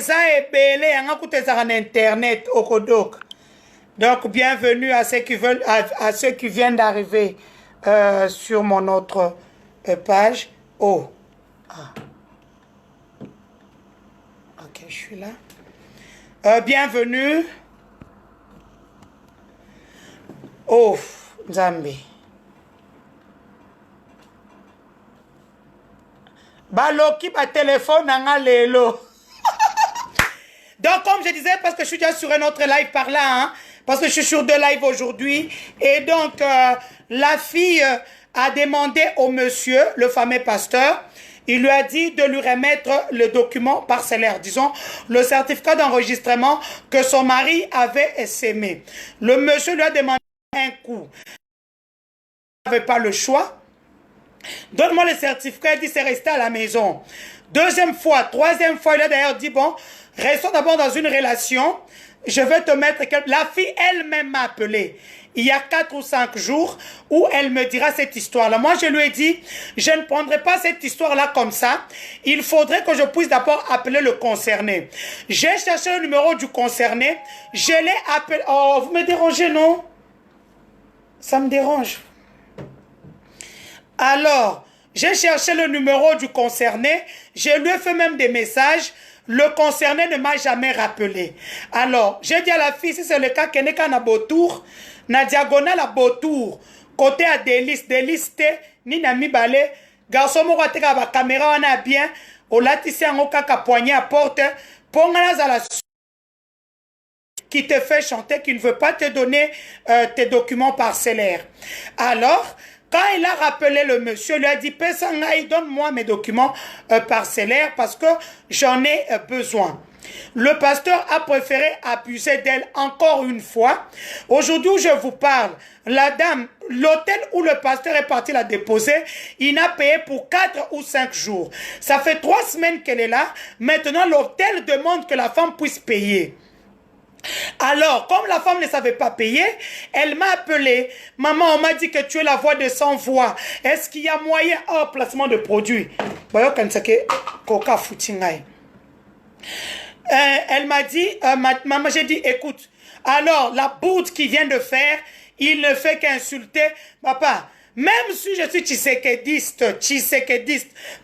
eza ebele yanga kuteza en internet okodok. Donc bienvenue à ceux qui veulent à ceux qui viennent d'arriver sur mon autre page. Oh. Ah. OK, je suis là. Bienvenue. Oh, Nzambe. Baloki ba téléphone nanga lelo. Donc comme je disais, parce que je suis déjà sur un autre live par là, hein, parce que je suis sur 2 lives aujourd'hui, et donc la fille a demandé au monsieur, le fameux pasteur, il lui a dit de lui remettre le document parcellaire, disons, le certificat d'enregistrement que son mari avait essaimé. Le monsieur lui a demandé un coup. Il n'avait pas le choix. Donne-moi le certificat, il dit c'est resté à la maison. Deuxième fois, troisième fois, il a d'ailleurs dit, bon, restons d'abord dans une relation, je vais te mettre... La fille elle-même m'a appelé, il y a 4 ou 5 jours, où elle me dira cette histoire-là. Moi, je lui ai dit, je ne prendrai pas cette histoire-là comme ça, il faudrait que je puisse d'abord appeler le concerné. J'ai cherché le numéro du concerné, je l'ai appelé... Oh, vous me dérangez, non? Ça me dérange. Alors, j'ai cherché le numéro du concerné, je lui ai fait même des messages, le concerné ne m'a jamais rappelé. Alors, j'ai dit à la fille, si c'est le cas, qu'elle n'est qu'à Nabotour, na diagonale à Botour, côté à Délice, ni na mibale, garçon moko ateka ba caméra wana bien, au latissé en kaka poignet à porte, pongana za la qui te fait chanter, qui ne veut pas te donner tes documents parcellaires. Alors, quand il a rappelé le monsieur, il lui a dit, Pessangaï, donne-moi mes documents parcellaires parce que j'en ai besoin. Le pasteur a préféré abuser d'elle encore une fois. Aujourd'hui où je vous parle, la dame, l'hôtel où le pasteur est parti la déposer, il n'a payé pour 4 ou 5 jours. Ça fait 3 semaines qu'elle est là. Maintenant, l'hôtel demande que la femme puisse payer. Alors, comme la femme ne savait pas payer, elle m'a appelé. Maman, on m'a dit que tu es la voix de sans voix. Est-ce qu'il y a moyen hors placement de produits? Elle m'a dit, maman, j'ai dit, écoute, alors la bourde qu'il vient de faire, il ne fait qu'insulter. Papa, même si je suis tshisekediste,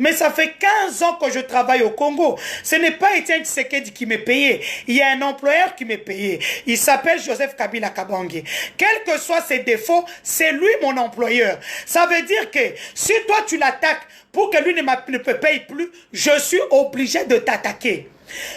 mais ça fait 15 ans que je travaille au Congo. Ce n'est pas Etienne Tshisekedi qui m'est payé. Il y a un employeur qui m'est payé. Il s'appelle Joseph Kabila Kabange. Quels que soient ses défauts, c'est lui mon employeur. Ça veut dire que si toi tu l'attaques pour que lui ne me paye plus, je suis obligé de t'attaquer.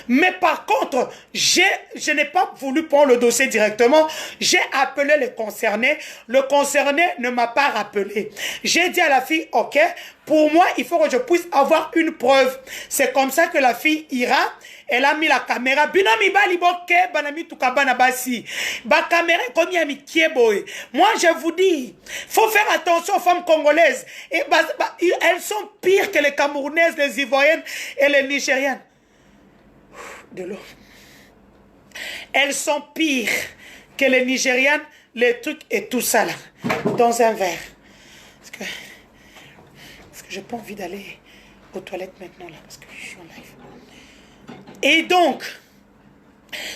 Mais par contre, je n'ai pas voulu prendre le dossier directement. J'ai appelé le concerné. Le concerné ne m'a pas rappelé. J'ai dit à la fille, ok, pour moi, il faut que je puisse avoir une preuve. C'est comme ça que la fille ira. Elle a mis la caméra. Binami bali boke, banami tukabana basi. Ba caméra comme yami kieboy. Moi, je vous dis, faut faire attention aux femmes congolaises. Et elles sont pires que les Camerounaises, les Ivoiriennes et les Nigériennes. De l'eau. Elles sont pires que les Nigérianes, les trucs et tout ça là, dans un verre. Parce que j'ai pas envie d'aller aux toilettes maintenant là, parce que je suis en live. Et donc,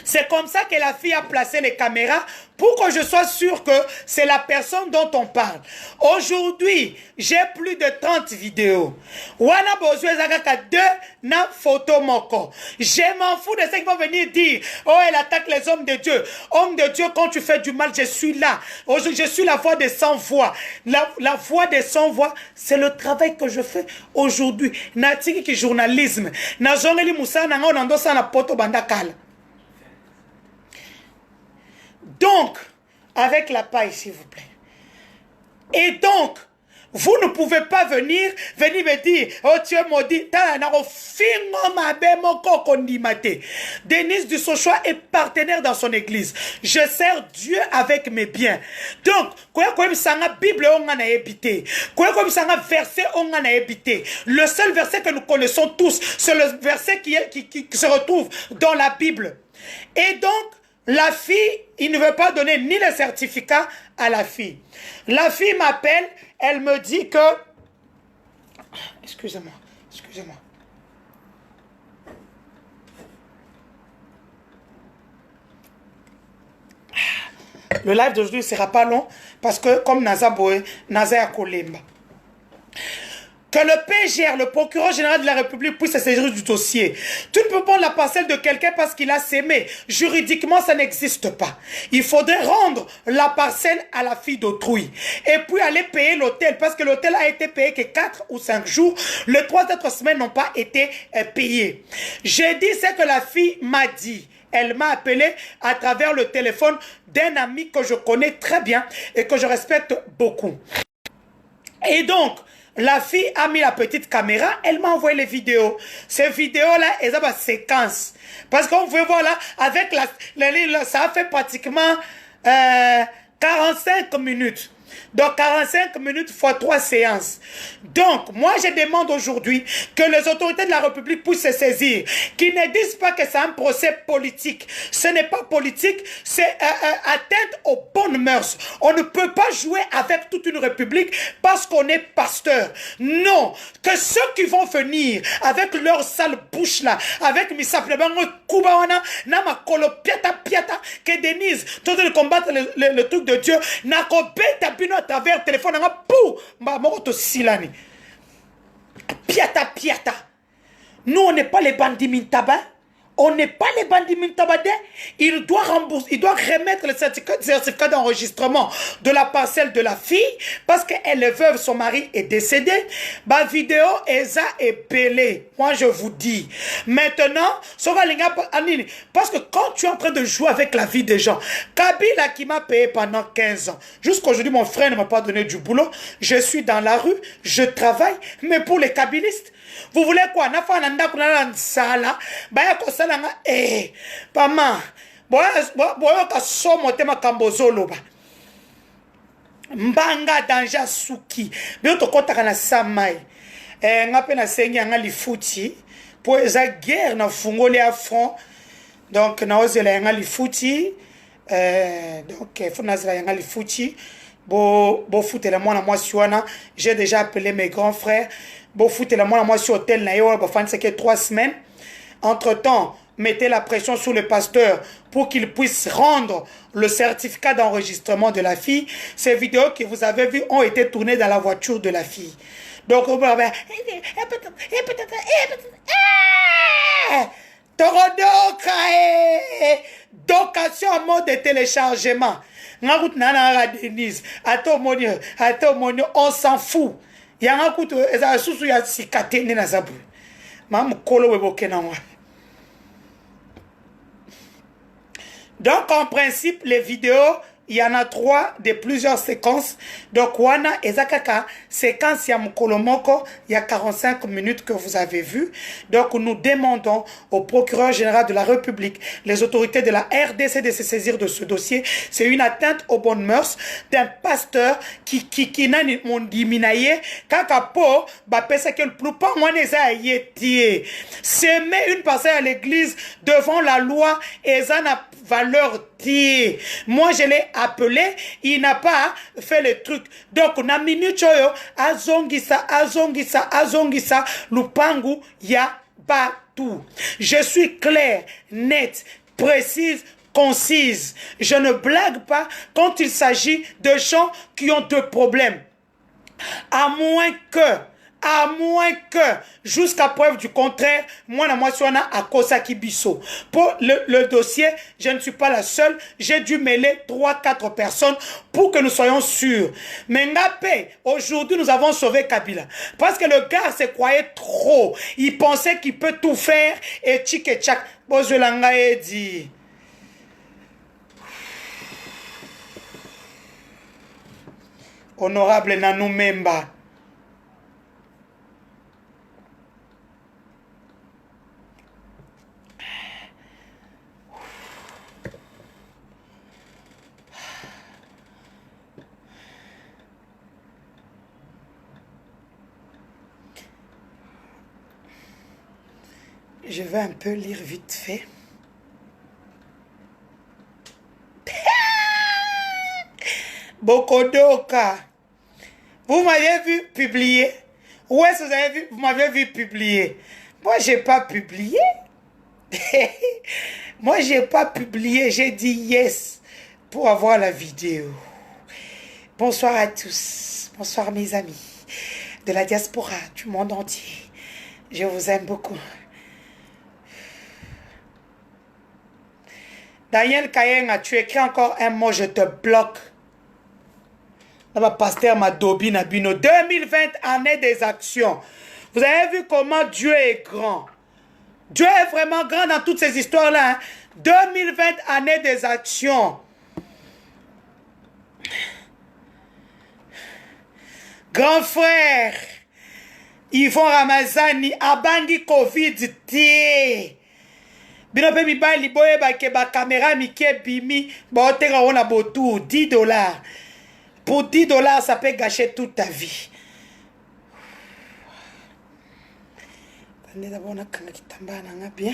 c'est comme ça que la fille a placé les caméras pour que je sois sûr que c'est la personne dont on parle. Aujourd'hui, j'ai plus de 30 vidéos. Wana besoin zaka 2 na photo moko. Je m'en fous de ce qu'ils vont venir dire. Oh, elle attaque les hommes de Dieu. Homme de Dieu, quand tu fais du mal, je suis là. Je suis la voix des sans voix. La voix des sans voix, c'est le travail que je fais aujourd'hui. Natiki ki journalisme. Na zongeli musa na ngo nandosa na poto bandakala. Donc, avec la paille, s'il vous plaît. Et donc, vous ne pouvez pas venir me dire, oh tu es maudit. Denise Dussochoa est partenaire dans son église. Je sers Dieu avec mes biens. Donc, Bible verset le seul verset que nous connaissons tous, c'est le verset qui se retrouve dans la Bible. Et donc, la fille, il ne veut pas donner ni le certificat à la fille. La fille m'appelle, elle me dit que... Excusez-moi. Le live d'aujourd'hui ne sera pas long parce que comme Naza Boé, Naza Yakolemba. Que le PGR, le procureur général de la République, puisse se saisir du dossier. Tu ne peux pas prendre la parcelle de quelqu'un parce qu'il a sémé. Juridiquement, ça n'existe pas. Il faudrait rendre la parcelle à la fille d'autrui. Et puis aller payer l'hôtel parce que l'hôtel a été payé que 4 ou 5 jours. Les 3 autres semaines n'ont pas été payées. J'ai dit ce que la fille m'a dit. Elle m'a appelé à travers le téléphone d'un ami que je connais très bien et que je respecte beaucoup. Et donc, la fille a mis la petite caméra, elle m'a envoyé les vidéos. Ces vidéos-là, elles ont ma séquence. Parce qu'on pouvait voir là, avec ça a fait pratiquement 45 minutes. Donc 45 minutes fois 3 séances. Donc moi je demande aujourd'hui que les autorités de la République puissent se saisir, qu'ils ne disent pas que c'est un procès politique. Ce n'est pas politique, c'est atteinte aux bonnes mœurs. On ne peut pas jouer avec toute une république parce qu'on est pasteur. Non, que ceux qui vont venir avec leur sale bouche là, avec que Denise, tout de combattre le truc de Dieu, n'a à travers le téléphone, piata. Nous, on n'est pas les bandits mintaba. On n'est pas les bandits mintabadés. Il doit rembourser, il doit remettre le certificat d'enregistrement de la parcelle de la fille parce qu'elle est veuve, son mari est décédé. Ma vidéo est épelée. Moi, je vous dis. Maintenant, parce que quand tu es en train de jouer avec la vie des gens, Kabila qui m'a payé pendant 15 ans, jusqu'aujourd'hui, mon frère ne m'a pas donné du boulot. Je suis dans la rue, je travaille, mais pour les kabilistes, vous voulez quoi? Pama, boyoka somo tema kambozoloba. Mbanga danja suki. Bioto kotaka na samai. Ngape na sengi anga lifuti. Po eza guerre na fungoli à front. Donc na ozela anga lifuti. Donc faut nazela anga lifuti. Bo foutela mwana mwasi wana. J'ai déjà appelé mes grands frères. Bo foutela mwana mwasi hôtel na yo ba fan c'est que 3 semaines. Entre-temps, mettez la pression sur le pasteur pour qu'il puisse rendre le certificat d'enregistrement de la fille. Ces vidéos que vous avez vues ont été tournées dans la voiture de la fille. Donc, on va docation en mode de téléchargement. On s'en fout. Il y a un coup de donc, en principe, les vidéos, il y en a 3 de plusieurs séquences. Donc, wana ezakaka, séquence ya Mukolomoko, il y a 45 minutes que vous avez vu. Donc, nous demandons au procureur général de la République, les autorités de la RDC de se saisir de ce dossier. C'est une atteinte aux bonnes mœurs d'un pasteur qui n'a mon diminaye, kakapo, bapesa quel plus pas, moi, s'aimer une parcelle à l'église devant la loi, et ça n'a valeur tiers. Moi, je l'ai appelé, il n'a pas fait le truc. Donc, na minute choyo, azongisa, lupangu, ya tout. Je suis clair, net, précise, concise. Je ne blague pas quand il s'agit de gens qui ont 2 problèmes. À moins que, jusqu'à preuve du contraire, moi, suis à Kosaki Bisso. Pour le dossier, je ne suis pas la seule. J'ai dû mêler 3-4 personnes pour que nous soyons sûrs. Mais Ngapé, aujourd'hui, nous avons sauvé Kabila. Parce que le gars se croyait trop. Il pensait qu'il peut tout faire et tchik et tchak. Bozolanga dit. Honorable Nanou Memba. Je vais un peu lire vite fait. Bokodoka. Vous m'avez vu publier. Où est-ce que vous avez vu? Vous m'avez vu publier. Moi, je n'ai pas publié. Moi, je n'ai pas publié. J'ai dit yes. pour avoir la vidéo. Bonsoir à tous. Bonsoir mes amis de la diaspora, du monde entier. Je vous aime beaucoup. Daniel Kayenga, tu écris encore un mot, je te bloque. Là, pasteur Madobi Nabino, 2020, année des actions. Vous avez vu comment Dieu est grand. Dieu est vraiment grand dans toutes ces histoires-là. Hein? 2020, année des actions. Grand frère, Yvon Ramazani, Abangi Covid, tie. Bino pe mi ba liboye ba ke ba caméra mi ke bimi, ba otera ona botou, $10. Pour $10, ça peut gâcher toute ta vie. Attendez d'abord, on a quand même bien.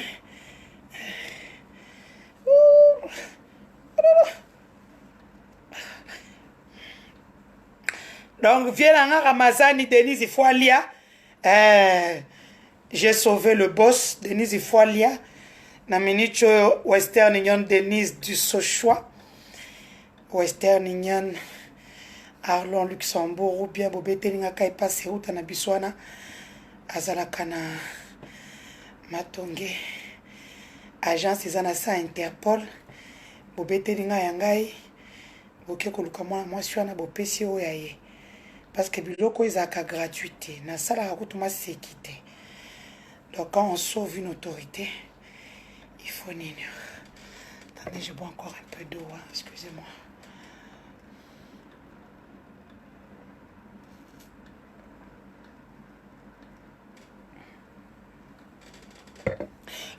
Donc, viens Ramazani, Denise Ifoalia. J'ai sauvé le boss, Denise Ifoalia. Naminicho Western Union, Denise du Sochois. Western Union, Arlon, Luxembourg, ou bien Bobé Telinga Kaipa, Seruta Nabiswana, Azalakana, Matonge, Agence Izanasa Interpol, Bobé Telinga Yangai, Boke Kolukamwana, moi, je suis en Abopesi Oyaye. Parce que biloko izaka gratuité na sala rakutuma sécurité. Donc quand on sauve une autorité, il faut nini. Attendez, je bois encore un peu d'eau, hein, excusez-moi.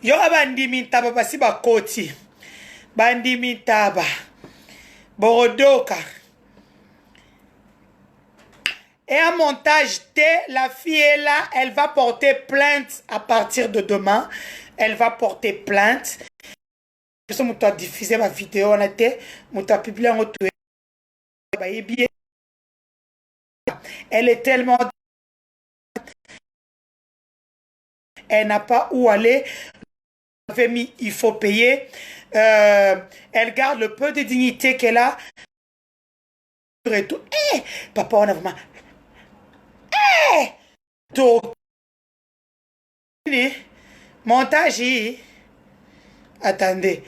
Yo bandimi taba basi bakoti. Bandimi taba. Borodoka. Et un montage T, la fille est là, elle va porter plainte à partir de demain. Elle va porter plainte. Je sais que diffusé ma vidéo, on a été, publié en retour. Elle est tellement... Elle n'a pas où aller. Il faut payer. Elle garde le peu de dignité qu'elle a. Et tout. Hey, papa, on a vraiment... Donc, montage, attendez.